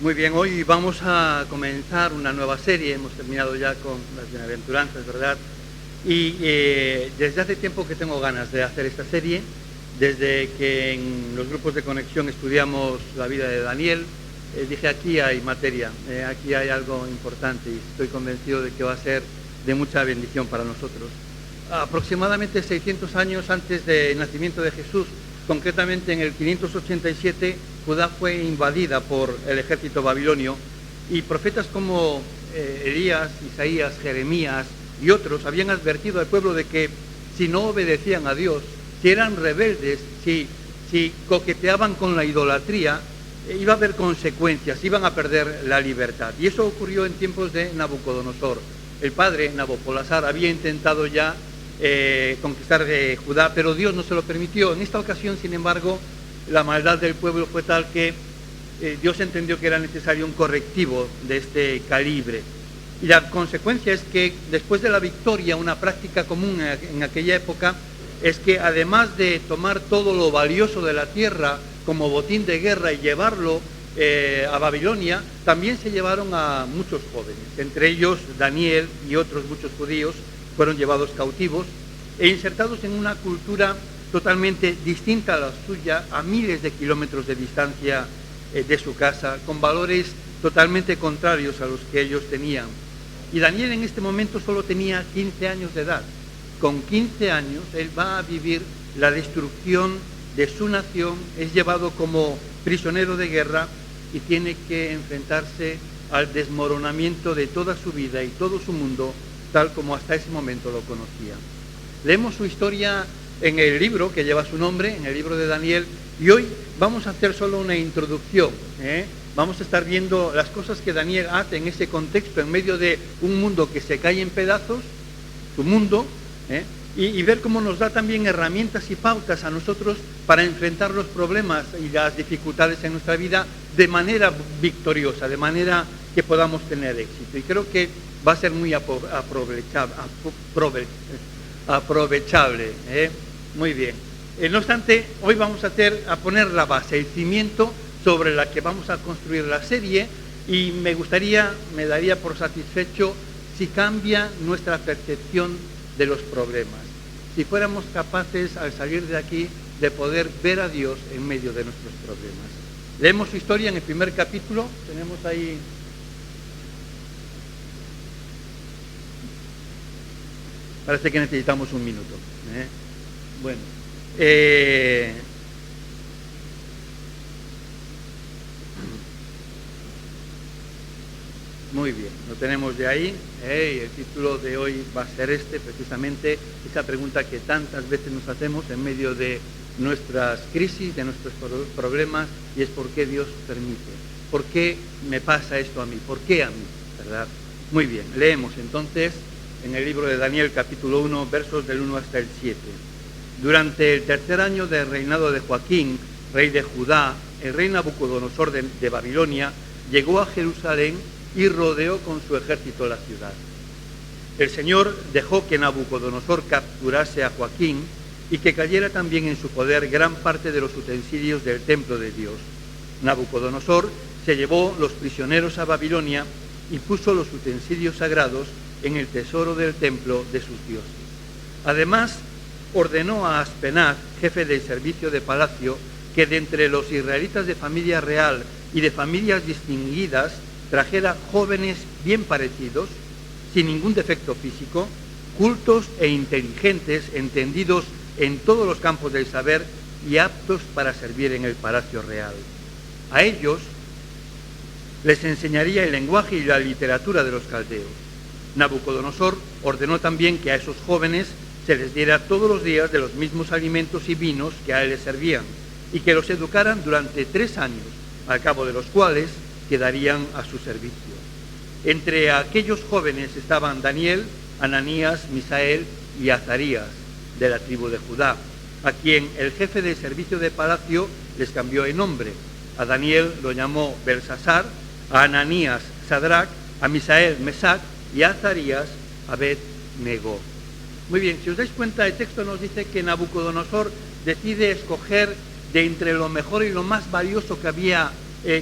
Muy bien, hoy vamos a comenzar una nueva serie. Hemos terminado ya con las bienaventuranzas, ¿verdad? Y desde hace tiempo que tengo ganas de hacer esta serie. Desde que en los grupos de conexión estudiamos la vida de Daniel, dije, aquí hay materia, aquí hay algo importante y estoy convencido de que va a ser de mucha bendición para nosotros. Aproximadamente 600 años antes del nacimiento de Jesús, concretamente en el 587, Judá fue invadida por el ejército babilonio y profetas como Elías, Isaías, Jeremías y otros habían advertido al pueblo de que si no obedecían a Dios, si eran rebeldes, si coqueteaban con la idolatría, iba a haber consecuencias, iban a perder la libertad. Y eso ocurrió en tiempos de Nabucodonosor. El padre, Nabopolassar, había intentado ya conquistar Judá, pero Dios no se lo permitió. En esta ocasión, sin embargo, la maldad del pueblo fue tal que Dios entendió que era necesario un correctivo de este calibre. Y la consecuencia es que después de la victoria, una práctica común en aquella época es que además de tomar todo lo valioso de la tierra como botín de guerra y llevarlo a Babilonia, también se llevaron a muchos jóvenes, entre ellos Daniel y otros muchos judíos fueron llevados cautivos e insertados en una cultura totalmente distinta a la suya, a miles de kilómetros de distancia de su casa, con valores totalmente contrarios a los que ellos tenían. Y Daniel en este momento solo tenía 15 años de edad. Con 15 años él va a vivir la destrucción de su nación, es llevado como prisionero de guerra y tiene que enfrentarse al desmoronamiento de toda su vida y todo su mundo, tal como hasta ese momento lo conocía. Leemos su historia en el libro que lleva su nombre, en el libro de Daniel, y hoy vamos a hacer solo una introducción. Vamos a estar viendo las cosas que Daniel hace en ese contexto, en medio de un mundo que se cae en pedazos, su mundo, y ver cómo nos da también herramientas y pautas a nosotros para enfrentar los problemas y las dificultades en nuestra vida de manera victoriosa, de manera que podamos tener éxito. Y creo que va a ser muy aprovechable. Muy bien. No obstante, hoy vamos a poner la base, el cimiento sobre la que vamos a construir la serie, y me daría por satisfecho si cambia nuestra percepción de los problemas, si fuéramos capaces al salir de aquí de poder ver a Dios en medio de nuestros problemas. Leemos su historia en el primer capítulo, tenemos ahí. Parece que necesitamos un minuto. Bueno. Muy bien, lo tenemos de ahí. El título de hoy va a ser precisamente, esa pregunta que tantas veces nos hacemos en medio de nuestras crisis, de nuestros problemas, y es ¿por qué Dios permite? ¿Por qué me pasa esto a mí? ¿Por qué a mí? ¿Verdad? Muy bien, leemos entonces en el libro de Daniel capítulo 1, versos del 1 hasta el 7. Durante el tercer año del reinado de Joaquín, rey de Judá, el rey Nabucodonosor de Babilonia llegó a Jerusalén y rodeó con su ejército la ciudad. El Señor dejó que Nabucodonosor capturase a Joaquín y que cayera también en su poder gran parte de los utensilios del templo de Dios. Nabucodonosor se llevó los prisioneros a Babilonia y puso los utensilios sagrados en el tesoro del templo de sus dioses. Además, ordenó a Aspenaz, jefe del servicio de palacio, que de entre los israelitas de familia real y de familias distinguidas trajera jóvenes bien parecidos, sin ningún defecto físico, cultos e inteligentes, entendidos en todos los campos del saber y aptos para servir en el palacio real. A ellos les enseñaría el lenguaje y la literatura de los caldeos. Nabucodonosor ordenó también que a esos jóvenes se les diera todos los días de los mismos alimentos y vinos que a él les servían, y que los educaran durante 3 años, al cabo de los cuales quedarían a su servicio. Entre aquellos jóvenes estaban Daniel, Ananías, Misael y Azarías, de la tribu de Judá, a quien el jefe del servicio de palacio les cambió el nombre. A Daniel lo llamó Belsasar, a Ananías Sadrac, a Misael Mesac y a Azarías Abed-Nego. Muy bien, si os dais cuenta, el texto nos dice que Nabucodonosor decide escoger de entre lo mejor y lo más valioso que había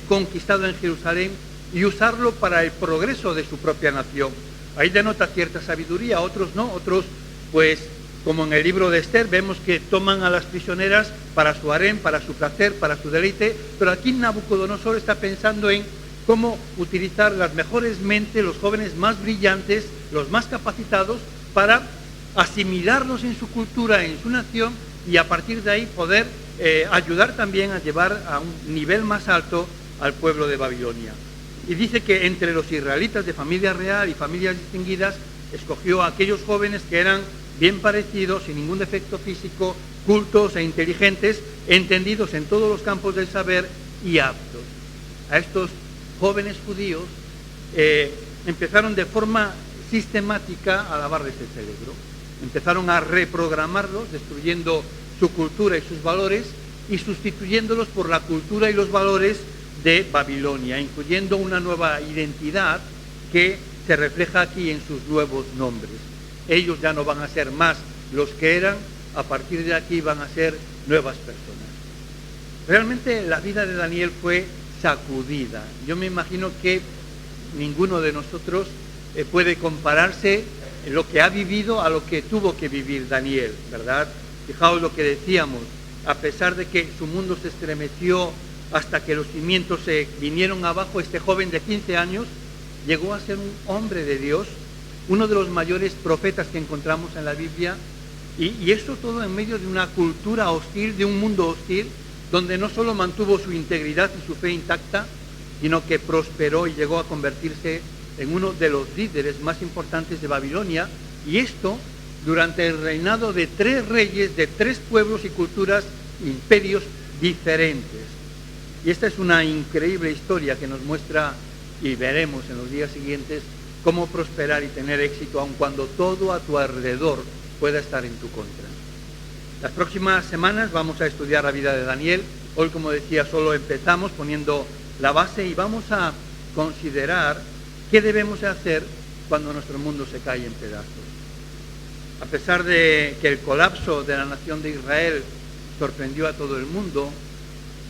conquistado en Jerusalén y usarlo para el progreso de su propia nación. Ahí denota cierta sabiduría, otros no, otros pues como en el libro de Esther vemos que toman a las prisioneras para su harén, para su placer, para su deleite, pero aquí Nabucodonosor está pensando en cómo utilizar las mejores mentes, los jóvenes más brillantes, los más capacitados, para asimilarlos en su cultura, en su nación, y a partir de ahí poder ayudar también a llevar a un nivel más alto al pueblo de Babilonia. Y dice que entre los israelitas de familia real y familias distinguidas, escogió a aquellos jóvenes que eran bien parecidos, sin ningún defecto físico, cultos e inteligentes, entendidos en todos los campos del saber y aptos. A estos jóvenes judíos empezaron de forma sistemática a lavarles el cerebro. Empezaron a reprogramarlos, destruyendo su cultura y sus valores y sustituyéndolos por la cultura y los valores de Babilonia, incluyendo una nueva identidad que se refleja aquí en sus nuevos nombres. Ellos ya no van a ser más los que eran, a partir de aquí van a ser nuevas personas. Realmente la vida de Daniel fue sacudida. Yo me imagino que ninguno de nosotros puede compararse lo que ha vivido a lo que tuvo que vivir Daniel, ¿verdad? Fijaos lo que decíamos, a pesar de que su mundo se estremeció hasta que los cimientos se vinieron abajo, este joven de 15 años llegó a ser un hombre de Dios, uno de los mayores profetas que encontramos en la Biblia, y esto todo en medio de una cultura hostil, de un mundo hostil, donde no solo mantuvo su integridad y su fe intacta, sino que prosperó y llegó a convertirse en uno de los líderes más importantes de Babilonia, y esto durante el reinado de 3 reyes de 3 pueblos y culturas, imperios diferentes. Y esta es una increíble historia que nos muestra, y veremos en los días siguientes, cómo prosperar y tener éxito aun cuando todo a tu alrededor pueda estar en tu contra. Las próximas semanas vamos a estudiar la vida de Daniel. Hoy, como decía, solo empezamos poniendo la base y vamos a considerar qué debemos hacer cuando nuestro mundo se cae en pedazos. A pesar de que el colapso de la nación de Israel sorprendió a todo el mundo,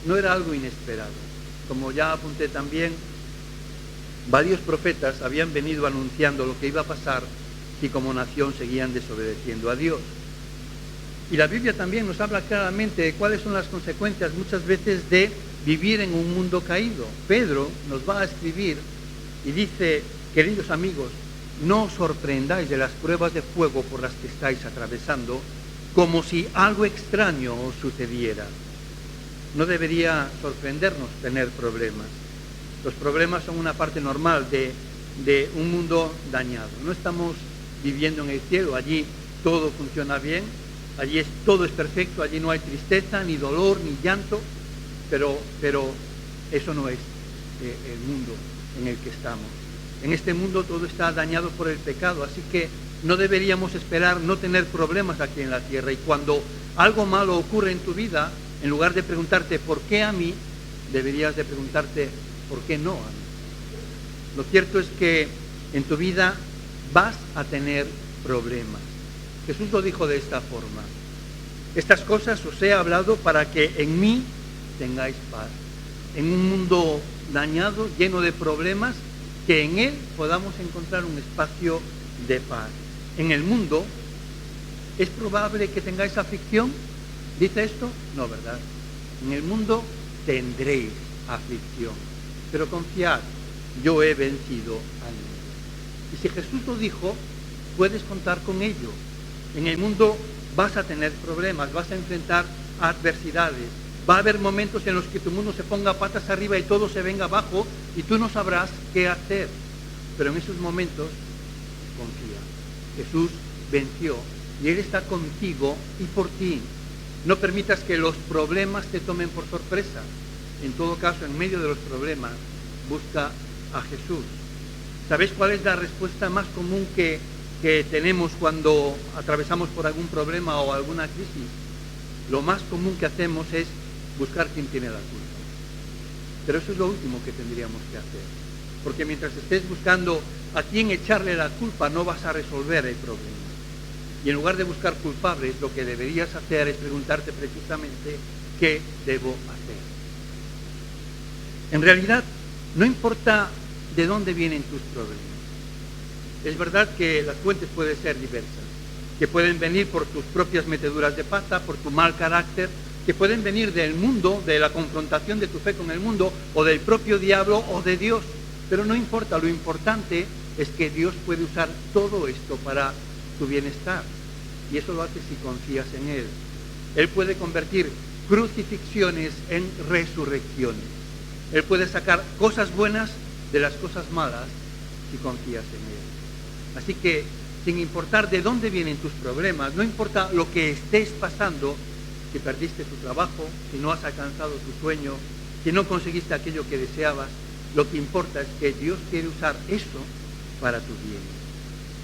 no era algo inesperado. Como ya apunté también, varios profetas habían venido anunciando lo que iba a pasar si como nación seguían desobedeciendo a Dios. Y la Biblia también nos habla claramente de cuáles son las consecuencias muchas veces de vivir en un mundo caído. Pedro nos va a escribir y dice: queridos amigos, no os sorprendáis de las pruebas de fuego por las que estáis atravesando, como si algo extraño os sucediera. No debería sorprendernos tener problemas. Los problemas son una parte normal de un mundo dañado. No estamos viviendo en el cielo, allí todo funciona bien, allí todo es perfecto, allí no hay tristeza, ni dolor, ni llanto, pero eso no es el mundo en el que estamos. En este mundo todo está dañado por el pecado, así que no deberíamos esperar no tener problemas aquí en la tierra. Y cuando algo malo ocurre en tu vida, en lugar de preguntarte ¿por qué a mí?, deberías de preguntarte ¿por qué no a mí? Lo cierto es que en tu vida vas a tener problemas. Jesús lo dijo de esta forma: estas cosas os he hablado para que en mí tengáis paz. En un mundo dañado, lleno de problemas, que en él podamos encontrar un espacio de paz. En el mundo, ¿es probable que tengáis aflicción? ¿Dice esto? No, ¿verdad? En el mundo tendréis aflicción, pero confiad, yo he vencido al mundo. Y si Jesús lo dijo, puedes contar con ello. En el mundo vas a tener problemas, vas a enfrentar adversidades, va a haber momentos en los que tu mundo se ponga patas arriba y todo se venga abajo y tú no sabrás qué hacer, pero en esos momentos confía. Jesús venció y Él está contigo y por ti. No permitas que los problemas te tomen por sorpresa. En todo caso, en medio de los problemas, busca a Jesús. ¿Sabéis cuál es la respuesta más común que tenemos cuando atravesamos por algún problema o alguna crisis? Lo más común que hacemos es buscar quién tiene la culpa. Pero eso es lo último que tendríamos que hacer. Porque mientras estés buscando a quién echarle la culpa, no vas a resolver el problema. Y en lugar de buscar culpables, lo que deberías hacer es preguntarte precisamente ¿qué debo hacer? En realidad, no importa de dónde vienen tus problemas. Es verdad que las fuentes pueden ser diversas, que pueden venir por tus propias meteduras de pata, por tu mal carácter, que pueden venir del mundo, de la confrontación de tu fe con el mundo, o del propio diablo, o de Dios. Pero no importa, lo importante es que Dios puede usar todo esto para tu bienestar. Y eso lo hace si confías en Él. Él puede convertir crucifixiones en resurrecciones. Él puede sacar cosas buenas de las cosas malas si confías en Él. Así que, sin importar de dónde vienen tus problemas, no importa lo que estés pasando, si perdiste tu trabajo, si no has alcanzado tu sueño, si no conseguiste aquello que deseabas, lo que importa es que Dios quiere usar eso para tu bien.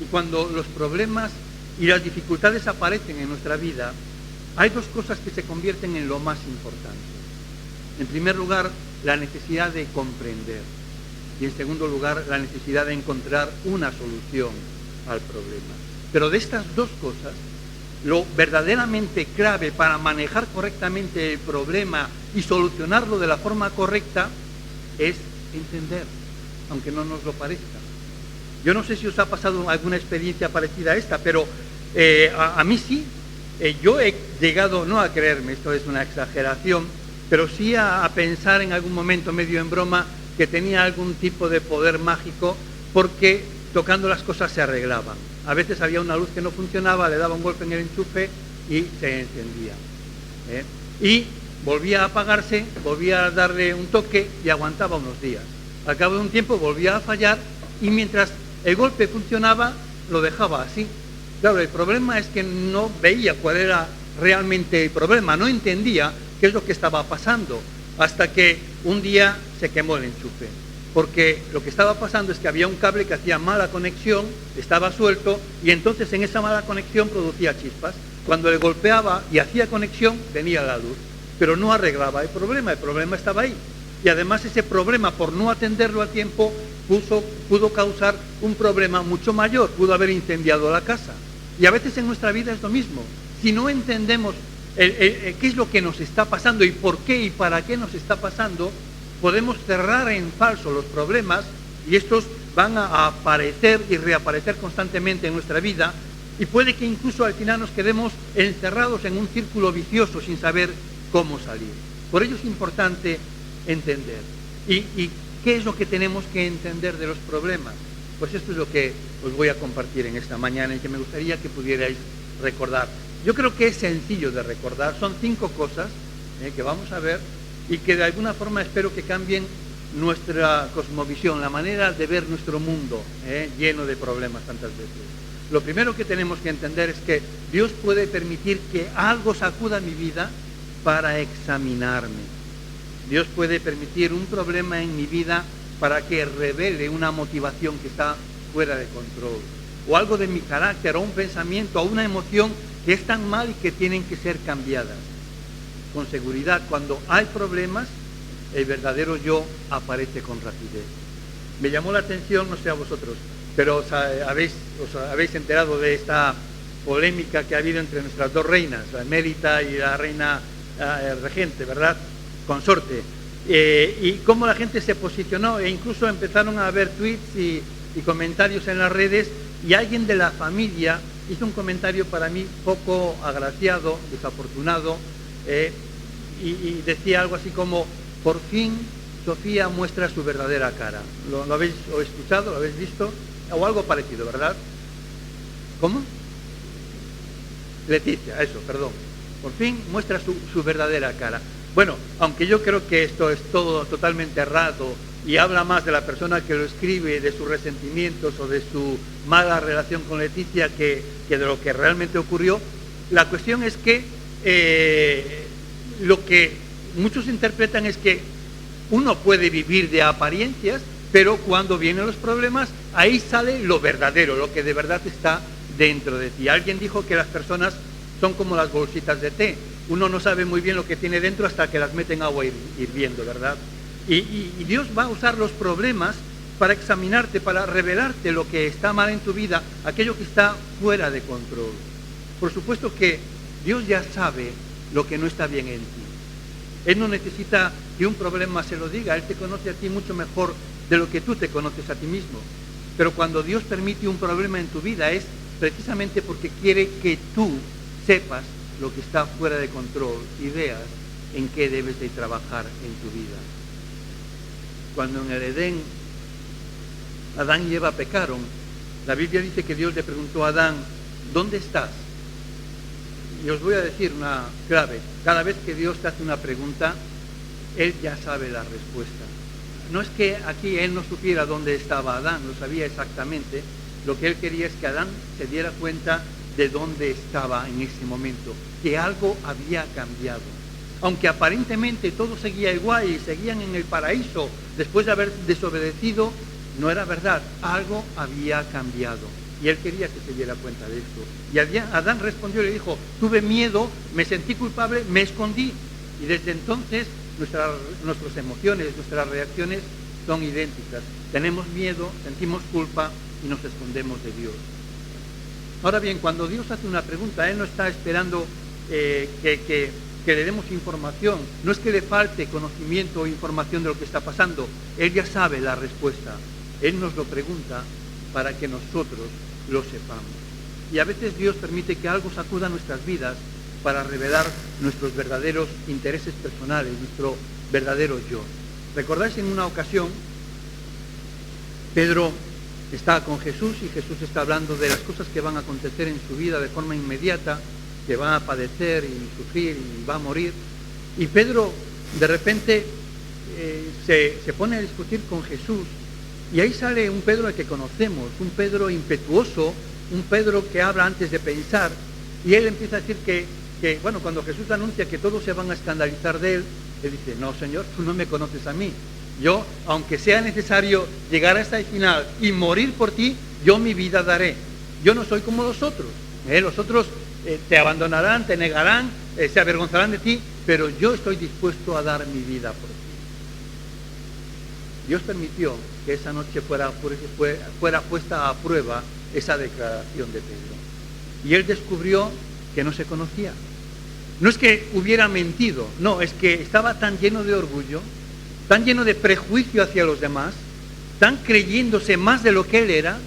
Y cuando los problemas y las dificultades aparecen en nuestra vida, hay dos cosas que se convierten en lo más importante. En primer lugar, la necesidad de comprender. Y en segundo lugar, la necesidad de encontrar una solución al problema. Pero de estas dos cosas, lo verdaderamente clave para manejar correctamente el problema y solucionarlo de la forma correcta es entender, aunque no nos lo parezca. Yo no sé si os ha pasado alguna experiencia parecida a esta, pero a mí sí. Yo he llegado, no a creerme, esto es una exageración, pero sí a pensar en algún momento, medio en broma, que tenía algún tipo de poder mágico porque tocando las cosas se arreglaban. A veces había una luz que no funcionaba, le daba un golpe en el enchufe y se encendía. Y volvía a apagarse, volvía a darle un toque y aguantaba unos días. Al cabo de un tiempo volvía a fallar y mientras el golpe funcionaba, lo dejaba así. Claro, el problema es que no veía cuál era realmente el problema, no entendía qué es lo que estaba pasando, hasta que un día se quemó el enchufe. Porque lo que estaba pasando es que había un cable que hacía mala conexión, estaba suelto, y entonces en esa mala conexión producía chispas. Cuando le golpeaba y hacía conexión, venía la luz, pero no arreglaba el problema estaba ahí. Y además ese problema, por no atenderlo a tiempo, pudo causar un problema mucho mayor, pudo haber incendiado la casa. Y a veces en nuestra vida es lo mismo. Si no entendemos qué es lo que nos está pasando y por qué y para qué nos está pasando, podemos cerrar en falso los problemas y estos van a aparecer y reaparecer constantemente en nuestra vida y puede que incluso al final nos quedemos encerrados en un círculo vicioso sin saber cómo salir. Por ello es importante entender. ¿Y qué es lo que tenemos que entender de los problemas? Pues esto es lo que os voy a compartir en esta mañana y que me gustaría que pudierais recordar. Yo creo que es sencillo de recordar, son 5 cosas que vamos a ver y que de alguna forma espero que cambien nuestra cosmovisión, la manera de ver nuestro mundo lleno de problemas tantas veces. Lo primero que tenemos que entender es que Dios puede permitir que algo sacuda mi vida para examinarme. Dios puede permitir un problema en mi vida para que revele una motivación que está fuera de control, o algo de mi carácter, o un pensamiento, o una emoción que es tan mal y que tienen que ser cambiadas. Con seguridad, cuando hay problemas, el verdadero yo aparece con rapidez. Me llamó la atención, no sé a vosotros, pero os habéis enterado de esta polémica que ha habido entre nuestras dos reinas, la emérita y la reina regente, ¿verdad? Consorte. Y cómo la gente se posicionó e incluso empezaron a haber tweets y comentarios en las redes y alguien de la familia hizo un comentario para mí poco agraciado, desafortunado, y decía algo así como: por fin Sofía muestra su verdadera cara. ¿Lo habéis escuchado? ¿Lo habéis visto? O algo parecido, ¿verdad? ¿Cómo? Leticia, eso, perdón. Por fin muestra su verdadera cara. Bueno, aunque yo creo que esto es todo totalmente errado y habla más de la persona que lo escribe, de sus resentimientos o de su mala relación con Leticia que de lo que realmente ocurrió, la cuestión es que lo que muchos interpretan es que uno puede vivir de apariencias, pero cuando vienen los problemas, ahí sale lo verdadero, lo que de verdad está dentro de ti. Alguien dijo que las personas son como las bolsitas de té. Uno no sabe muy bien lo que tiene dentro hasta que las mete en agua hirviendo, ¿verdad? Y Dios va a usar los problemas para examinarte, para revelarte lo que está mal en tu vida, aquello que está fuera de control. Por supuesto que Dios ya sabe lo que no está bien en ti. Él no necesita que un problema se lo diga. Él te conoce a ti mucho mejor de lo que tú te conoces a ti mismo. Pero cuando Dios permite un problema en tu vida es precisamente porque quiere que tú sepas lo que está fuera de control y veas en qué debes de trabajar en tu vida. Cuando en el Edén Adán y Eva pecaron, la Biblia dice que Dios le preguntó a Adán, ¿dónde estás? Y os voy a decir una clave. Cada vez que Dios te hace una pregunta, Él ya sabe la respuesta. No es que aquí Él no supiera dónde estaba Adán, lo sabía exactamente. Lo que Él quería es que Adán se diera cuenta de dónde estaba en ese momento, que algo había cambiado. Aunque aparentemente todo seguía igual y seguían en el paraíso después de haber desobedecido, no era verdad, algo había cambiado. Y Él quería que se diera cuenta de esto. Y Adán respondió y le dijo, tuve miedo, me sentí culpable, me escondí. Y desde entonces nuestras emociones, nuestras reacciones son idénticas. Tenemos miedo, sentimos culpa y nos escondemos de Dios. Ahora bien, cuando Dios hace una pregunta, Él no está esperando que le demos información. No es que le falte conocimiento o información de lo que está pasando. Él ya sabe la respuesta. Él nos lo pregunta para que nosotros lo sepamos. Y a veces Dios permite que algo sacuda nuestras vidas para revelar nuestros verdaderos intereses personales, nuestro verdadero yo. ¿Recordáis en una ocasión? Pedro está con Jesús y Jesús está hablando de las cosas que van a acontecer en su vida de forma inmediata, que va a padecer y sufrir y va a morir. Y Pedro de repente se pone a discutir con Jesús. Y ahí sale un Pedro al que conocemos, un Pedro impetuoso, un Pedro que habla antes de pensar, y él empieza a decir que cuando Jesús anuncia que todos se van a escandalizar de él, él dice, no Señor, tú no me conoces a mí. Yo, aunque sea necesario llegar hasta el final y morir por ti, yo mi vida daré. Yo no soy como los otros. Los otros te abandonarán, te negarán, se avergonzarán de ti, pero yo estoy dispuesto a dar mi vida por ti. Dios permitió que esa noche fuera puesta a prueba esa declaración de Pedro. Y él descubrió que no se conocía. No es que hubiera mentido, no, es que estaba tan lleno de orgullo, tan lleno de prejuicio hacia los demás, tan creyéndose más de lo que él era,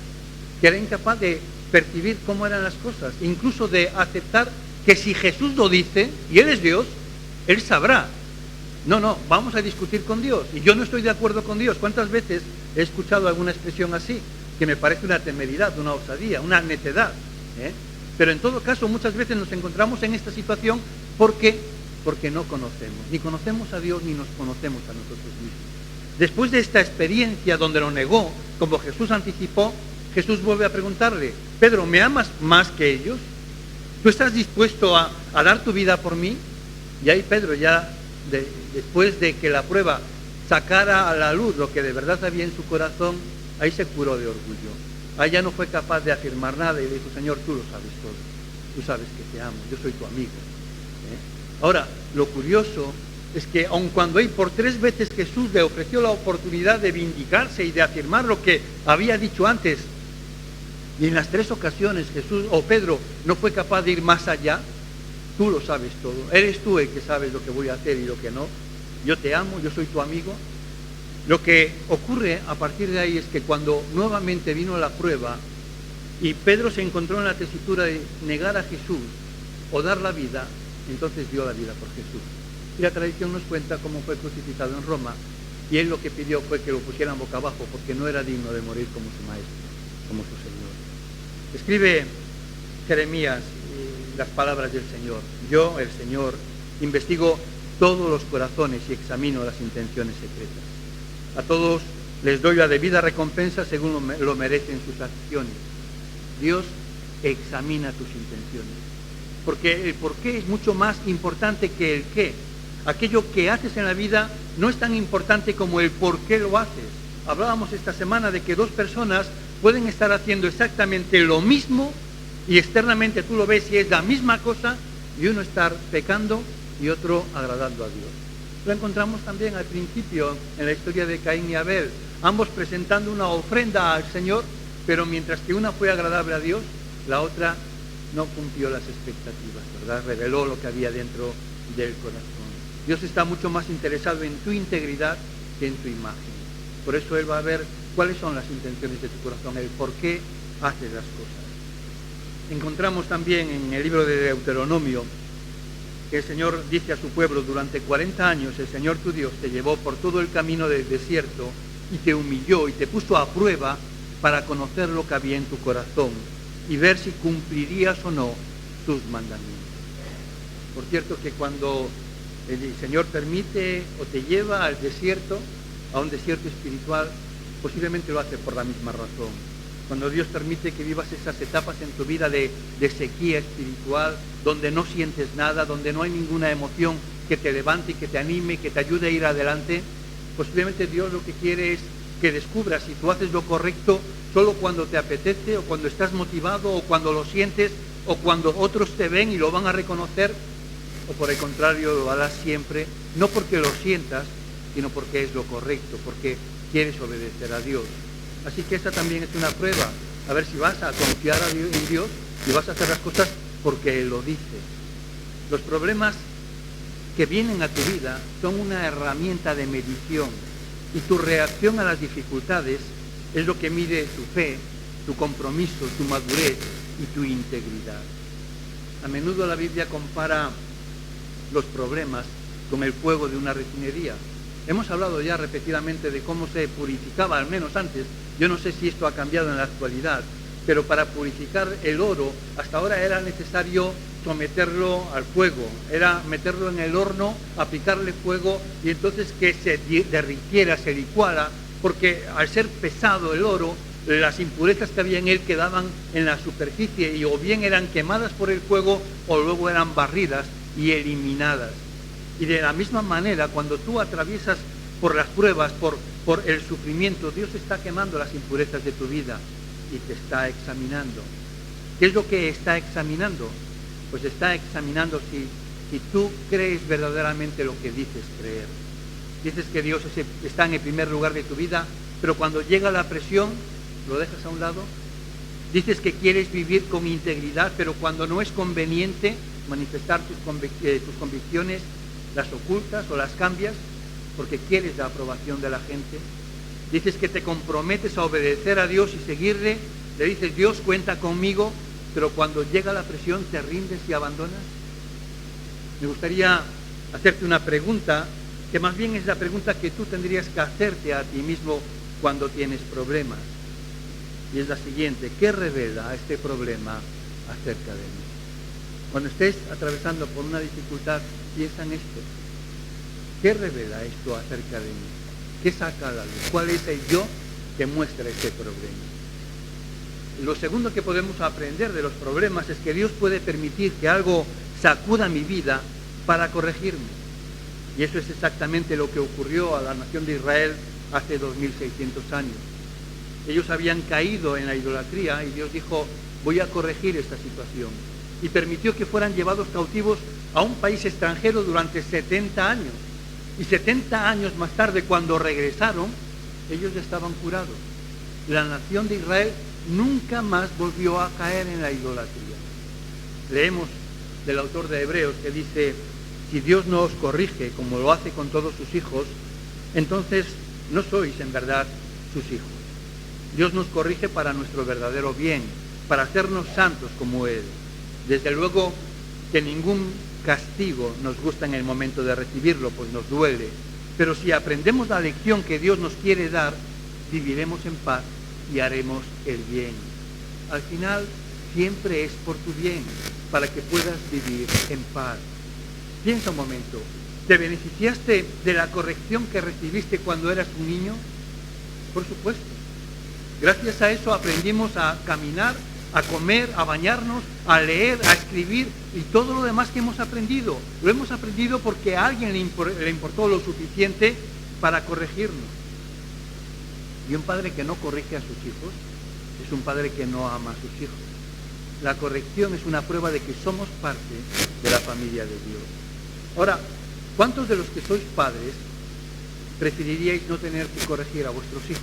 que era incapaz de percibir cómo eran las cosas, incluso de aceptar que si Jesús lo dice, y Él es Dios, Él sabrá. No, vamos a discutir con Dios. Y yo no estoy de acuerdo con Dios. ¿Cuántas veces he escuchado alguna expresión así? Que me parece una temeridad, una osadía, una necedad. Pero en todo caso, muchas veces nos encontramos en esta situación porque no conocemos. Ni conocemos a Dios, ni nos conocemos a nosotros mismos. Después de esta experiencia donde lo negó, como Jesús anticipó, Jesús vuelve a preguntarle, Pedro, ¿me amas más que ellos? ¿Tú estás dispuesto a dar tu vida por mí? Y ahí Pedro ya, después de que la prueba sacara a la luz lo que de verdad había en su corazón, ahí se curó de orgullo. Ahí ya no fue capaz de afirmar nada y le dijo, Señor, tú lo sabes todo. Tú sabes que te amo, yo soy tu amigo. Ahora, lo curioso es que aun cuando ahí por 3 veces Jesús le ofreció la oportunidad de vindicarse y de afirmar lo que había dicho antes, y en las 3 ocasiones Pedro no fue capaz de ir más allá, tú lo sabes todo, eres tú el que sabes lo que voy a hacer y lo que no, yo te amo, yo soy tu amigo. Lo que ocurre a partir de ahí es que cuando nuevamente vino la prueba y Pedro se encontró en la tesitura de negar a Jesús o dar la vida, entonces dio la vida por Jesús. Y la tradición nos cuenta cómo fue crucificado en Roma, y él lo que pidió fue que lo pusieran boca abajo porque no era digno de morir como su maestro, como su Señor. Escribe Jeremías las palabras del Señor. Yo, el Señor, investigo todos los corazones y examino las intenciones secretas. A todos les doy la debida recompensa según lo merecen sus acciones. Dios examina tus intenciones. Porque el por qué es mucho más importante que el qué. Aquello que haces en la vida no es tan importante como el por qué lo haces. Hablábamos esta semana de que 2 personas pueden estar haciendo exactamente lo mismo y externamente tú lo ves y es la misma cosa, y uno estar pecando y otro agradando a Dios. Lo encontramos también al principio en la historia de Caín y Abel, ambos presentando una ofrenda al Señor, pero mientras que una fue agradable a Dios, la otra no cumplió las expectativas, ¿verdad? Reveló lo que había dentro del corazón. Dios está mucho más interesado en tu integridad que en tu imagen. Por eso Él va a ver cuáles son las intenciones de tu corazón, el por qué haces las cosas. Encontramos también en el libro de Deuteronomio que el Señor dice a su pueblo: durante 40 años el Señor tu Dios te llevó por todo el camino del desierto y te humilló y te puso a prueba para conocer lo que había en tu corazón y ver si cumplirías o no tus mandamientos. Por cierto que cuando el Señor permite o te lleva al desierto, a un desierto espiritual, posiblemente lo hace por la misma razón. Cuando Dios permite que vivas esas etapas en tu vida de sequía espiritual, donde no sientes nada, donde no hay ninguna emoción que te levante y que te anime, que te ayude a ir adelante, posiblemente Dios lo que quiere es que descubras si tú haces lo correcto solo cuando te apetece, o cuando estás motivado, o cuando lo sientes, o cuando otros te ven y lo van a reconocer, o por el contrario lo harás siempre, no porque lo sientas, sino porque es lo correcto, porque quieres obedecer a Dios. Así que esta también es una prueba, a ver si vas a confiar en Dios y vas a hacer las cosas porque Él lo dice. Los problemas que vienen a tu vida son una herramienta de medición, y tu reacción a las dificultades es lo que mide tu fe, tu compromiso, tu madurez y tu integridad. A menudo la Biblia compara los problemas con el fuego de una refinería. Hemos hablado ya repetidamente de cómo se purificaba, al menos antes. Yo no sé si esto ha cambiado en la actualidad, pero para purificar el oro, hasta ahora era necesario someterlo al fuego, era meterlo en el horno, aplicarle fuego y entonces que se derritiera, se licuara, porque al ser pesado el oro, las impurezas que había en él quedaban en la superficie y o bien eran quemadas por el fuego o luego eran barridas y eliminadas. Y de la misma manera, cuando tú atraviesas por las pruebas, por el sufrimiento, Dios está quemando las impurezas de tu vida y te está examinando. ¿Qué es lo que está examinando? Pues está examinando si tú crees verdaderamente lo que dices creer. Dices que Dios está en el primer lugar de tu vida, pero cuando llega la presión, ¿lo dejas a un lado? Dices que quieres vivir con integridad, pero cuando no es conveniente manifestar tus convicciones, las ocultas o las cambias porque quieres la aprobación de la gente. Dices que te comprometes a obedecer a Dios y seguirle, le dices: Dios, cuenta conmigo, pero cuando llega la presión te rindes y abandonas. Me gustaría hacerte una pregunta, que más bien es la pregunta que tú tendrías que hacerte a ti mismo cuando tienes problemas. Y es la siguiente: ¿qué revela este problema acerca de mí? Cuando estés atravesando por una dificultad, piensa en esto. ¿Qué revela esto acerca de mí? ¿Qué saca a la luz? ¿Cuál es el yo que muestra este problema? Lo segundo que podemos aprender de los problemas es que Dios puede permitir que algo sacuda mi vida para corregirme. Y eso es exactamente lo que ocurrió a la nación de Israel hace 2600 años. Ellos habían caído en la idolatría y Dios dijo: voy a corregir esta situación. Y permitió que fueran llevados cautivos a un país extranjero durante 70 años. Y 70 años más tarde, cuando regresaron, ellos ya estaban curados. La nación de Israel nunca más volvió a caer en la idolatría. Leemos del autor de Hebreos que dice: si Dios no os corrige como lo hace con todos sus hijos, entonces no sois en verdad sus hijos. Dios nos corrige para nuestro verdadero bien, para hacernos santos como Él. Desde luego que ningún castigo nos gusta en el momento de recibirlo, pues nos duele. Pero si aprendemos la lección que Dios nos quiere dar, viviremos en paz y haremos el bien. Al final, siempre es por tu bien, para que puedas vivir en paz. Piensa un momento, ¿te beneficiaste de la corrección que recibiste cuando eras un niño? Por supuesto. Gracias a eso aprendimos a caminar, a comer, a bañarnos, a leer, a escribir y todo lo demás que hemos aprendido. Lo hemos aprendido porque a alguien le importó lo suficiente para corregirnos. Y un padre que no corrige a sus hijos es un padre que no ama a sus hijos. La corrección es una prueba de que somos parte de la familia de Dios. Ahora, ¿cuántos de los que sois padres preferiríais no tener que corregir a vuestros hijos?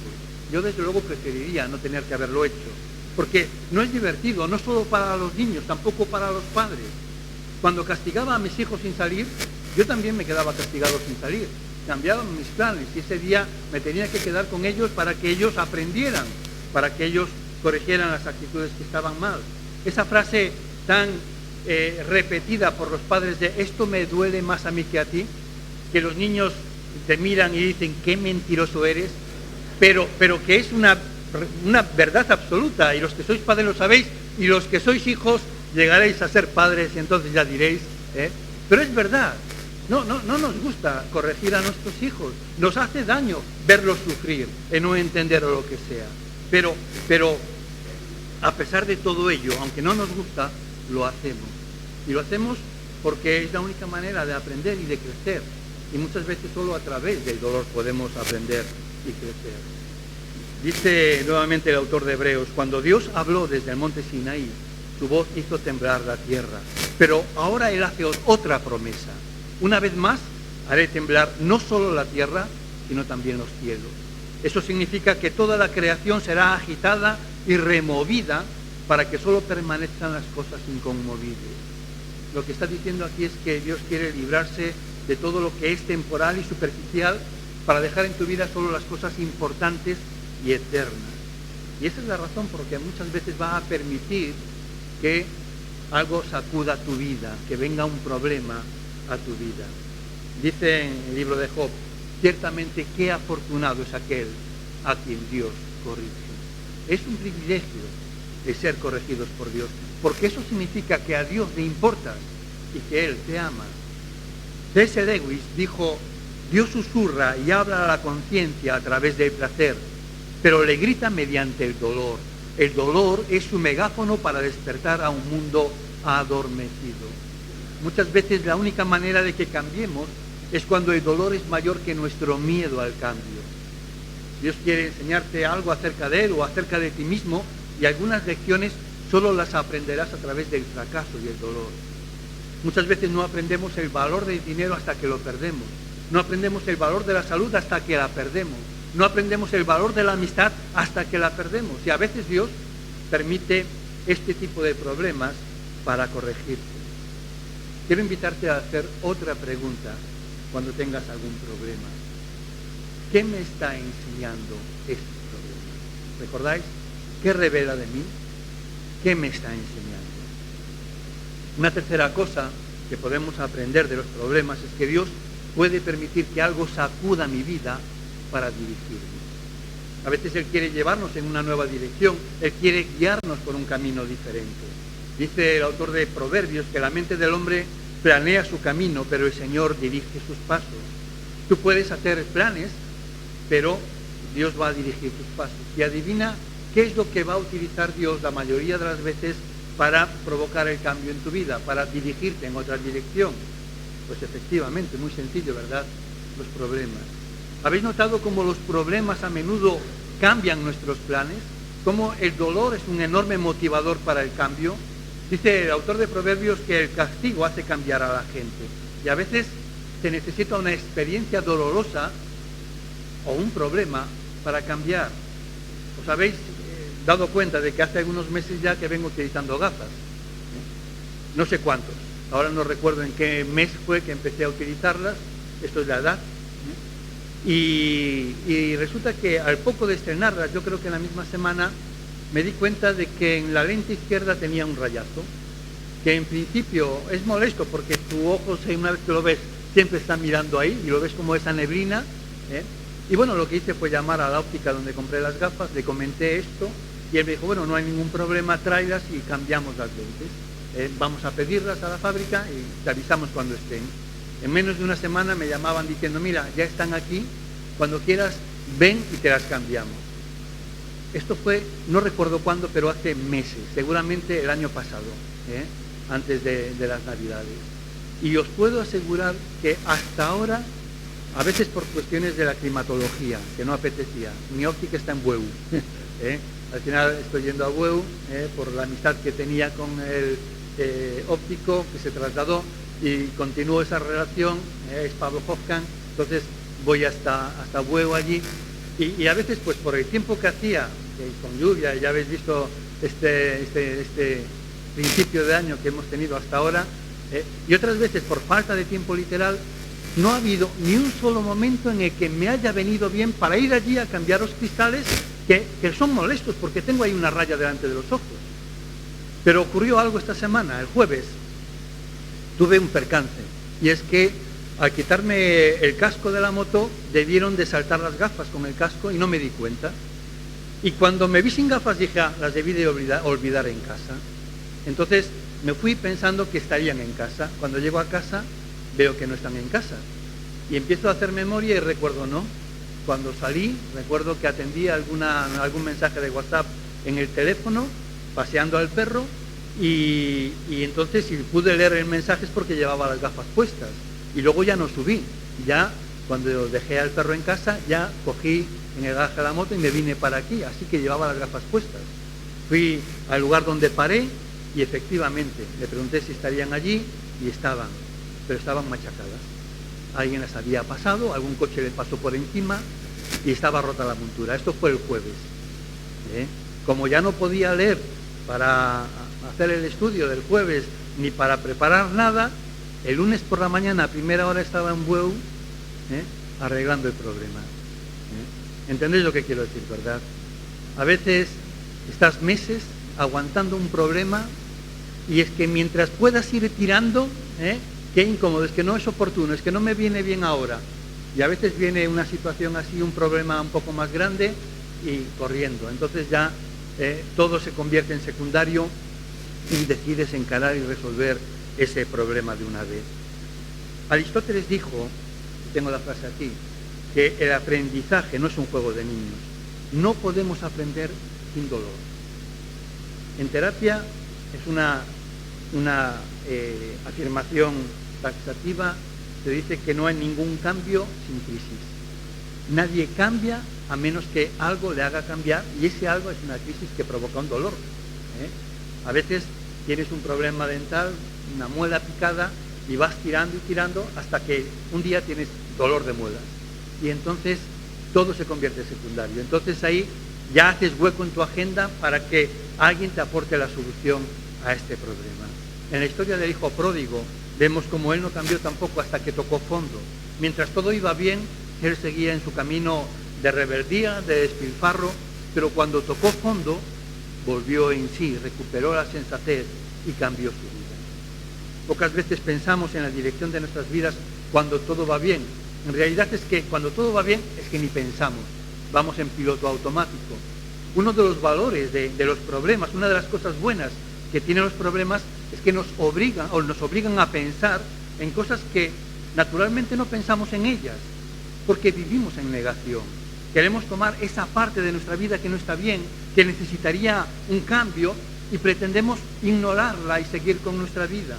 Yo desde luego preferiría no tener que haberlo hecho, porque no es divertido, no solo para los niños, tampoco para los padres. Cuando castigaba a mis hijos sin salir, yo también me quedaba castigado sin salir. Cambiaban mis planes y ese día me tenía que quedar con ellos para que ellos aprendieran, para que ellos corrigieran las actitudes que estaban mal. Esa frase tan repetida por los padres de esto me duele más a mí que a ti, que los niños te miran y dicen qué mentiroso eres, pero que es una verdad absoluta, y los que sois padres lo sabéis, y los que sois hijos llegaréis a ser padres y entonces ya diréis, pero es verdad. No nos gusta corregir a nuestros hijos, nos hace daño verlos sufrir, no entender o lo que sea, pero a pesar de todo ello, aunque no nos gusta, lo hacemos, y lo hacemos porque es la única manera de aprender y de crecer, y muchas veces solo a través del dolor podemos aprender y crecer. Dice nuevamente el autor de Hebreos, cuando Dios habló desde el monte Sinaí, su voz hizo temblar la tierra, pero ahora Él hace otra promesa. Una vez más, haré temblar no solo la tierra, sino también los cielos. Eso significa que toda la creación será agitada y removida para que solo permanezcan las cosas inconmovibles. Lo que está diciendo aquí es que Dios quiere librarse de todo lo que es temporal y superficial para dejar en tu vida solo las cosas importantes y eternas. Y esa es la razón por la que muchas veces va a permitir que algo sacuda tu vida, que venga un problema a tu vida. Dice en el libro de Job, ciertamente qué afortunado es aquel a quien Dios corrige. Es un privilegio de ser corregidos por Dios, porque eso significa que a Dios le importas y que Él te ama. C.S. Lewis dijo, Dios susurra y habla a la conciencia a través del placer, pero le grita mediante el dolor. El dolor es su megáfono para despertar a un mundo adormecido. Muchas veces la única manera de que cambiemos es cuando el dolor es mayor que nuestro miedo al cambio. Dios quiere enseñarte algo acerca de Él o acerca de ti mismo, y algunas lecciones solo las aprenderás a través del fracaso y el dolor. Muchas veces no aprendemos el valor del dinero hasta que lo perdemos. No aprendemos el valor de la salud hasta que la perdemos. No aprendemos el valor de la amistad hasta que la perdemos. Y a veces Dios permite este tipo de problemas para corregirte. Quiero invitarte a hacer otra pregunta cuando tengas algún problema. ¿Qué me está enseñando este problema? ¿Recordáis? ¿Qué revela de mí? ¿Qué me está enseñando? Una tercera cosa que podemos aprender de los problemas es que Dios puede permitir que algo sacuda mi vida para dirigirme. A veces Él quiere llevarnos en una nueva dirección, Él quiere guiarnos por un camino diferente. Dice el autor de Proverbios que la mente del hombre planea su camino, pero el Señor dirige sus pasos. Tú puedes hacer planes, pero Dios va a dirigir tus pasos. Y adivina qué es lo que va a utilizar Dios la mayoría de las veces para provocar el cambio en tu vida, para dirigirte en otra dirección. Pues efectivamente, muy sencillo, ¿verdad? Los problemas. ¿Habéis notado cómo los problemas a menudo cambian nuestros planes? ¿Cómo el dolor es un enorme motivador para el cambio? Dice el autor de Proverbios que el castigo hace cambiar a la gente. Y a veces se necesita una experiencia dolorosa o un problema para cambiar. ¿Os habéis dado cuenta de que hace algunos meses ya que vengo utilizando gafas? No sé cuántos. Ahora no recuerdo en qué mes fue que empecé a utilizarlas. Esto es la edad. Y resulta que al poco de estrenarlas, yo creo que en la misma semana, me di cuenta de que en la lente izquierda tenía un rayazo, que en principio es molesto porque tu ojo, una vez que lo ves, siempre está mirando ahí y lo ves como esa neblina. Y bueno, lo que hice fue llamar a la óptica donde compré las gafas, le comenté esto y él me dijo, bueno, no hay ningún problema, tráelas y cambiamos las lentes. Vamos a pedirlas a la fábrica y te avisamos cuando estén. En menos de una semana me llamaban diciendo, mira, ya están aquí, cuando quieras ven y te las cambiamos. Esto fue, no recuerdo cuándo, pero hace meses, seguramente el año pasado, antes de las Navidades. Y os puedo asegurar que hasta ahora, a veces por cuestiones de la climatología, que no apetecía, mi óptica está en Bueu. Al final estoy yendo a Bueu por la amistad que tenía con el óptico que se trasladó y continúo esa relación, es Pablo Hofkan, entonces voy hasta Bueu allí. Y a veces, pues por el tiempo que hacía, con lluvia, ya habéis visto este principio de año que hemos tenido hasta ahora, Y otras veces, por falta de tiempo literal, no ha habido ni un solo momento en el que me haya venido bien para ir allí a cambiar los cristales, que son molestos, porque tengo ahí una raya delante de los ojos. Pero ocurrió algo esta semana, el jueves, tuve un percance, y es que al quitarme el casco de la moto, debieron de saltar las gafas con el casco y no me di cuenta. Y cuando me vi sin gafas dije, las debí de olvidar en casa. Entonces me fui pensando que estarían en casa. Cuando llego a casa veo que no están en casa. Y empiezo a hacer memoria y recuerdo, no. Cuando salí, recuerdo que atendí algún mensaje de WhatsApp en el teléfono, paseando al perro, y entonces si pude leer el mensaje es porque llevaba las gafas puestas. Y luego ya no subí. Ya cuando dejé al perro en casa, ya cogí en el garaje de la moto y me vine para aquí, así que llevaba las gafas puestas. Fui al lugar donde paré y efectivamente le pregunté si estarían allí y estaban, pero estaban machacadas. Alguien las había pasado, algún coche le pasó por encima y estaba rota la montura. Esto fue el jueves. Como ya no podía leer para hacer el estudio del jueves ni para preparar nada, el lunes por la mañana a primera hora estaba en Bueu arreglando el problema. ¿Entendéis lo que quiero decir, verdad? A veces estás meses aguantando un problema y es que mientras puedas ir tirando, qué incómodo, es que no es oportuno, es que no me viene bien ahora. Y a veces viene una situación así, un problema un poco más grande y corriendo. Entonces ya todo se convierte en secundario y decides encarar y resolver ese problema de una vez. Aristóteles dijo, tengo la frase aquí, que el aprendizaje no es un juego de niños. No podemos aprender sin dolor. En terapia es una afirmación taxativa, se dice que no hay ningún cambio sin crisis. Nadie cambia a menos que algo le haga cambiar, y ese algo es una crisis que provoca un dolor. A veces tienes un problema dental, una muela picada, y vas tirando y tirando hasta que un día tienes dolor de muelas. Y entonces todo se convierte en secundario. Entonces ahí ya haces hueco en tu agenda para que alguien te aporte la solución a este problema. En la historia del hijo pródigo vemos como él no cambió tampoco hasta que tocó fondo. Mientras todo iba bien, él seguía en su camino de rebeldía, de despilfarro, pero cuando tocó fondo, volvió en sí, recuperó la sensatez y cambió su vida. Pocas veces pensamos en la dirección de nuestras vidas cuando todo va bien. En realidad es que cuando todo va bien es que ni pensamos, vamos en piloto automático. Uno de los valores de los problemas, una de las cosas buenas que tienen los problemas es que nos obligan a pensar en cosas que naturalmente no pensamos en ellas, porque vivimos en negación. Queremos tomar esa parte de nuestra vida que no está bien, que necesitaría un cambio, y pretendemos ignorarla y seguir con nuestra vida.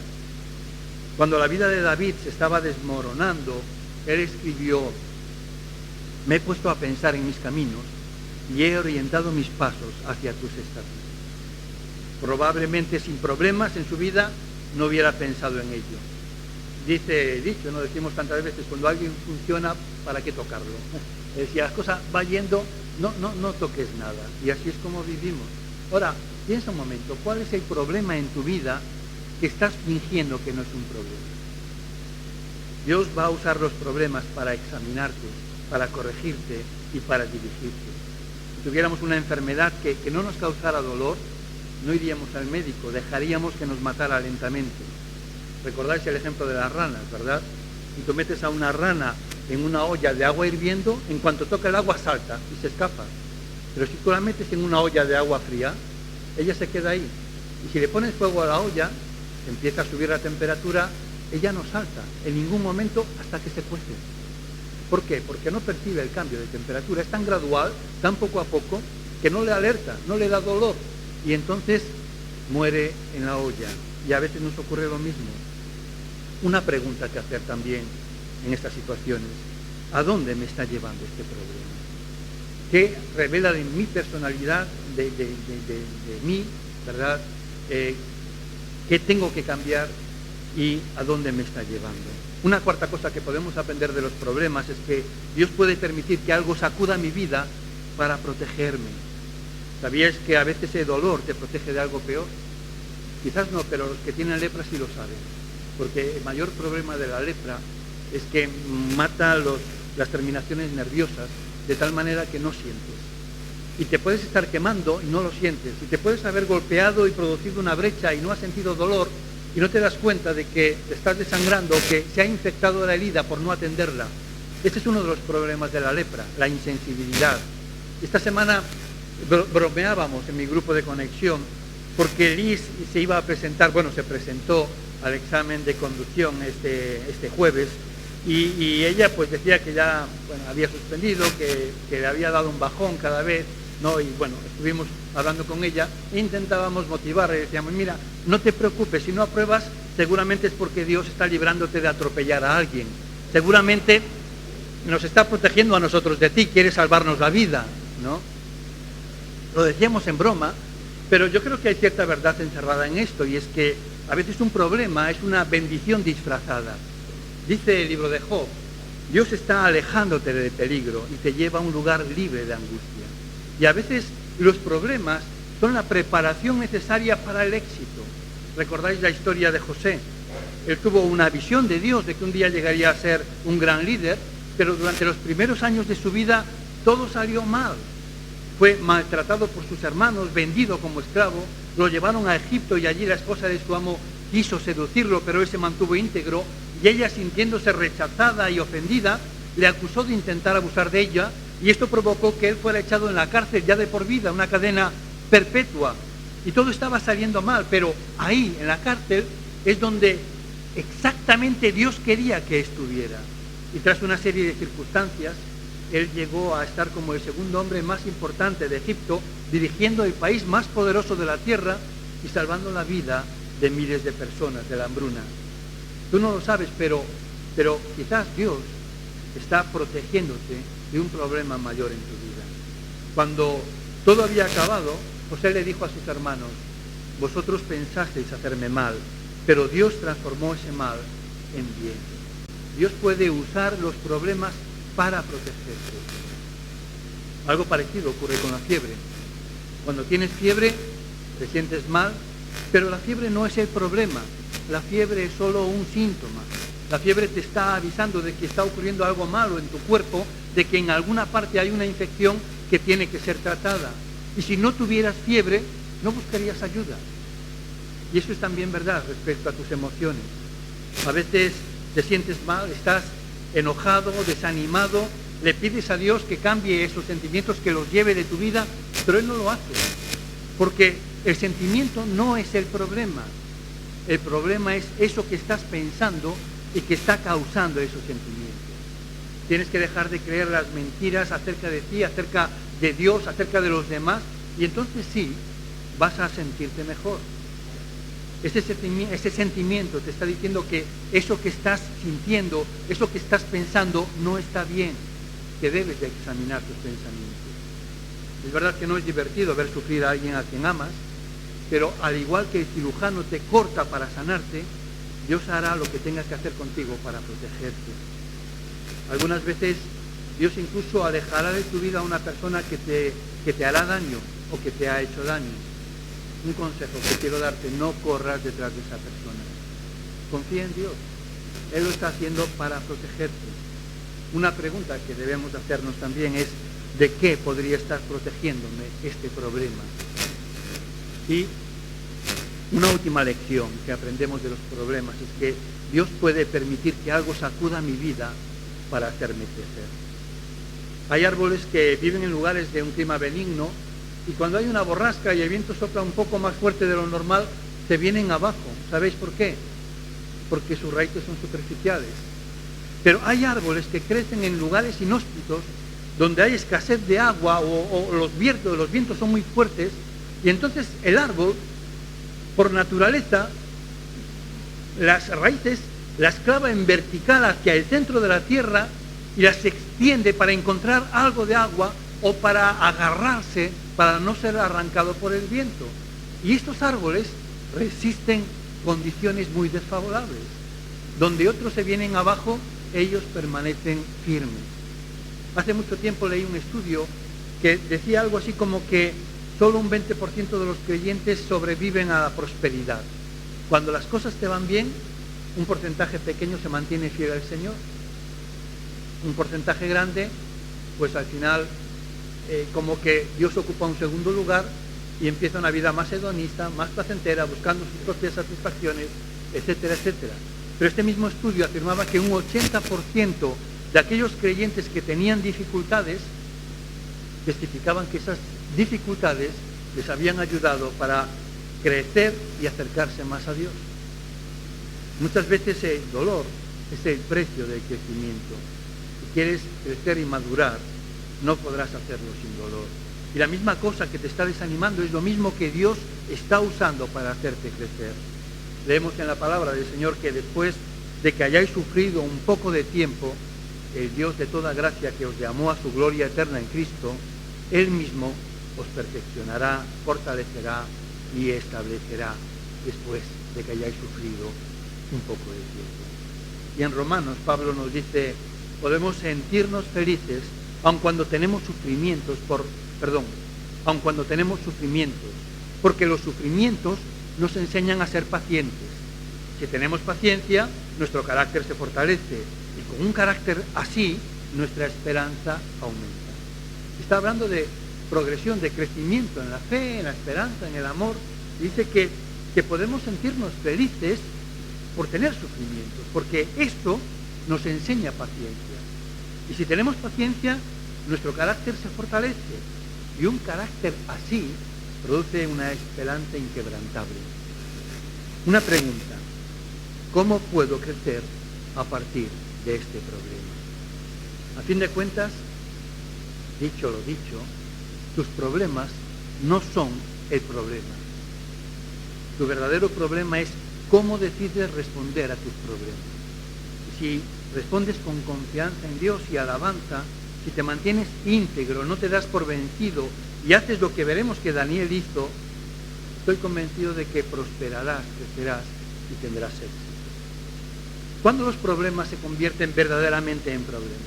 Cuando la vida de David se estaba desmoronando, él escribió: me he puesto a pensar en mis caminos y he orientado mis pasos hacia tus estatutos. Probablemente sin problemas en su vida no hubiera pensado en ello. Dice dicho, no decimos tantas veces, cuando alguien funciona, ¿para qué tocarlo? Si las cosas va yendo, no toques nada. Y así es como vivimos. Ahora, piensa un momento, ¿cuál es el problema en tu vida que estás fingiendo que no es un problema? Dios va a usar los problemas para examinarte, para corregirte y para dirigirte. Si tuviéramos una enfermedad que no nos causara dolor, no iríamos al médico, dejaríamos que nos matara lentamente. Recordáis el ejemplo de las ranas, ¿verdad? Si tú metes a una rana en una olla de agua hirviendo, en cuanto toca el agua salta y se escapa. Pero si tú la metes en una olla de agua fría, ella se queda ahí. Y si le pones fuego a la olla, empieza a subir la temperatura, ella no salta en ningún momento hasta que se cuece. ¿Por qué? Porque no percibe el cambio de temperatura. Es tan gradual, tan poco a poco, que no le alerta, no le da dolor. Y entonces muere en la olla. Y a veces nos ocurre lo mismo. Una pregunta que hacer también en estas situaciones: ¿a dónde me está llevando este problema? ¿Qué revela de mi personalidad, de mí, ¿verdad? ¿Qué tengo que cambiar y a dónde me está llevando? Una cuarta cosa que podemos aprender de los problemas es que Dios puede permitir que algo sacuda mi vida para protegerme. ¿Sabíais que a veces el dolor te protege de algo peor? Quizás no, pero los que tienen lepra sí lo saben. porque el mayor problema de la lepra es que mata las terminaciones nerviosas de tal manera que no sientes. Y te puedes estar quemando y no lo sientes. Y te puedes haber golpeado y producido una brecha y no has sentido dolor y no te das cuenta de que te estás desangrando o que se ha infectado la herida por no atenderla. Este es uno de los problemas de la lepra, la insensibilidad. Esta semana bromeábamos en mi grupo de conexión porque Liz se iba a presentar, se presentó al examen de conducción este jueves y ella pues decía que ya había suspendido, que le había dado un bajón cada vez, ¿no? Y estuvimos hablando con ella e intentábamos motivarla y decíamos, mira, no te preocupes, si no apruebas seguramente es porque Dios está librándote de atropellar a alguien, seguramente nos está protegiendo a nosotros de ti, quiere salvarnos la vida, ¿no? Lo decíamos en broma, pero yo creo que hay cierta verdad encerrada en esto, y es que a veces un problema es una bendición disfrazada. Dice el libro de Job, Dios está alejándote del peligro y te lleva a un lugar libre de angustia. Y a veces los problemas son la preparación necesaria para el éxito. ¿Recordáis la historia de José? Él tuvo una visión de Dios de que un día llegaría a ser un gran líder, pero durante los primeros años de su vida todo salió mal. Fue maltratado por sus hermanos, vendido como esclavo, lo llevaron a Egipto y allí la esposa de su amo quiso seducirlo, pero él se mantuvo íntegro y ella, sintiéndose rechazada y ofendida, le acusó de intentar abusar de ella y esto provocó que él fuera echado en la cárcel ya de por vida, una cadena perpetua. Y todo estaba saliendo mal, pero ahí, en la cárcel, es donde exactamente Dios quería que estuviera. Y tras una serie de circunstancias, él llegó a estar como el segundo hombre más importante de Egipto, dirigiendo el país más poderoso de la tierra y salvando la vida de miles de personas de la hambruna. Tú no lo sabes, pero quizás Dios está protegiéndote de un problema mayor en tu vida. Cuando todo había acabado, José le dijo a sus hermanos, vosotros pensasteis hacerme mal, pero Dios transformó ese mal en bien. Dios puede usar los problemas para protegerte. Algo parecido ocurre con la fiebre. Cuando tienes fiebre, te sientes mal, pero la fiebre no es el problema. La fiebre es solo un síntoma. La fiebre te está avisando de que está ocurriendo algo malo en tu cuerpo, de que en alguna parte hay una infección que tiene que ser tratada. Y si no tuvieras fiebre, no buscarías ayuda. Y eso es también verdad respecto a tus emociones. A veces te sientes mal, estás enojado, desanimado, le pides a Dios que cambie esos sentimientos, que los lleve de tu vida, pero Él no lo hace. Porque el sentimiento no es el problema. El problema es eso que estás pensando y que está causando esos sentimientos. Tienes que dejar de creer las mentiras acerca de ti, acerca de Dios, acerca de los demás, y entonces sí, vas a sentirte mejor. Ese sentimiento te está diciendo que eso que estás sintiendo, eso que estás pensando, no está bien, que debes de examinar tus pensamientos. Es verdad que no es divertido ver sufrir a alguien a quien amas, pero al igual que el cirujano te corta para sanarte, Dios hará lo que tenga que hacer contigo para protegerte. Algunas veces Dios incluso alejará de tu vida a una persona que te hará daño o que te ha hecho daño. Un consejo que quiero darte, no corras detrás de esa persona. Confía en Dios. Él lo está haciendo para protegerte. Una pregunta que debemos hacernos también es, ¿de qué podría estar protegiéndome este problema? Y una última lección que aprendemos de los problemas es que Dios puede permitir que algo sacuda mi vida para hacerme crecer. Hay árboles que viven en lugares de un clima benigno y cuando hay una borrasca y el viento sopla un poco más fuerte de lo normal, se vienen abajo. ¿Sabéis por qué? Porque sus raíces son superficiales. Pero hay árboles que crecen en lugares inhóspitos, donde hay escasez de agua o los vientos son muy fuertes, y entonces el árbol, por naturaleza, las raíces las clava en vertical hacia el centro de la tierra y las extiende para encontrar algo de agua o para agarrarse, para no ser arrancado por el viento. Y estos árboles resisten condiciones muy desfavorables. Donde otros se vienen abajo, ellos permanecen firmes. Hace mucho tiempo leí un estudio que decía algo así como que solo un 20% de los creyentes sobreviven a la prosperidad. Cuando las cosas te van bien, un porcentaje pequeño se mantiene fiel al Señor. Un porcentaje grande, pues al final como que Dios ocupa un segundo lugar y empieza una vida más hedonista, más placentera, buscando sus propias satisfacciones, etcétera, etcétera. Pero este mismo estudio afirmaba que un 80% de aquellos creyentes que tenían dificultades testificaban que esas dificultades les habían ayudado para crecer y acercarse más a Dios. Muchas veces el dolor es el precio del crecimiento. Si quieres crecer y madurar, no podrás hacerlo sin dolor. Y la misma cosa que te está desanimando es lo mismo que Dios está usando para hacerte crecer. Leemos en la palabra del Señor que después de que hayáis sufrido un poco de tiempo, el Dios de toda gracia que os llamó a su gloria eterna en Cristo, Él mismo os perfeccionará, fortalecerá y establecerá después de que hayáis sufrido un poco de tiempo. Y en Romanos Pablo nos dice, podemos sentirnos felices aun cuando tenemos sufrimientos, porque los sufrimientos nos enseñan a ser pacientes. Si tenemos paciencia, nuestro carácter se fortalece y con un carácter así, nuestra esperanza aumenta. Está hablando de progresión, de crecimiento en la fe, en la esperanza, en el amor. Dice que podemos sentirnos felices por tener sufrimientos, porque esto nos enseña paciencia. Y si tenemos paciencia, nuestro carácter se fortalece. Y un carácter así produce una esperanza inquebrantable. Una pregunta: ¿cómo puedo crecer a partir de este problema? A fin de cuentas, dicho lo dicho, tus problemas no son el problema. Tu verdadero problema es cómo decides responder a tus problemas. Si respondes con confianza en Dios y alabanza, si te mantienes íntegro, no te das por vencido y haces lo que veremos que Daniel hizo, estoy convencido de que prosperarás, crecerás y tendrás éxito. ¿Cuándo los problemas se convierten verdaderamente en problemas?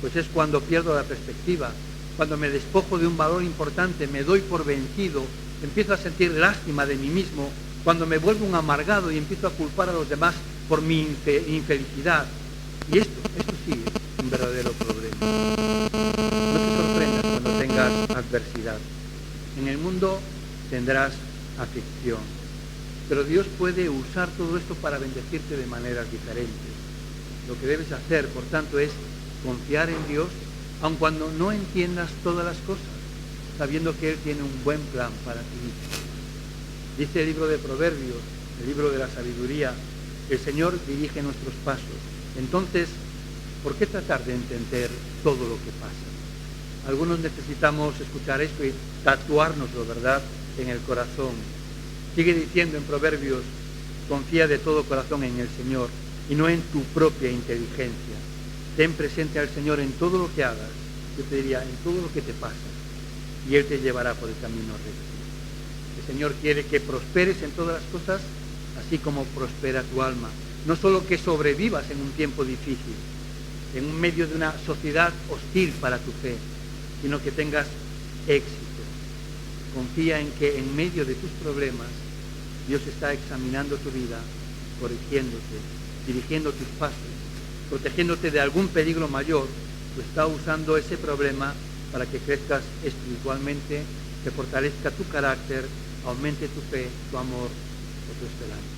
Pues es cuando pierdo la perspectiva, cuando me despojo de un valor importante, me doy por vencido, empiezo a sentir lástima de mí mismo, cuando me vuelvo un amargado y empiezo a culpar a los demás por mi infelicidad. Y esto sí es un verdadero problema. No te sorprendas cuando tengas adversidad. En el mundo tendrás aflicción, pero Dios puede usar todo esto para bendecirte de maneras diferentes. Lo que debes hacer, por tanto, es confiar en Dios, aun cuando no entiendas todas las cosas, sabiendo que Él tiene un buen plan para ti. Dice el libro de Proverbios, el libro de la sabiduría, el Señor dirige nuestros pasos. Entonces, ¿por qué tratar de entender todo lo que pasa? Algunos necesitamos escuchar esto y tatuárnoslo, ¿verdad?, en el corazón. Sigue diciendo en Proverbios, confía de todo corazón en el Señor y no en tu propia inteligencia. Ten presente al Señor en todo lo que hagas, yo te diría, en todo lo que te pasa, y Él te llevará por el camino recto. El Señor quiere que prosperes en todas las cosas, así como prospera tu alma. No solo que sobrevivas en un tiempo difícil, en medio de una sociedad hostil para tu fe, sino que tengas éxito. Confía en que en medio de tus problemas, Dios está examinando tu vida, corrigiéndote, dirigiendo tus pasos, protegiéndote de algún peligro mayor, o está usando ese problema para que crezcas espiritualmente, que fortalezca tu carácter, aumente tu fe, tu amor o tu esperanza.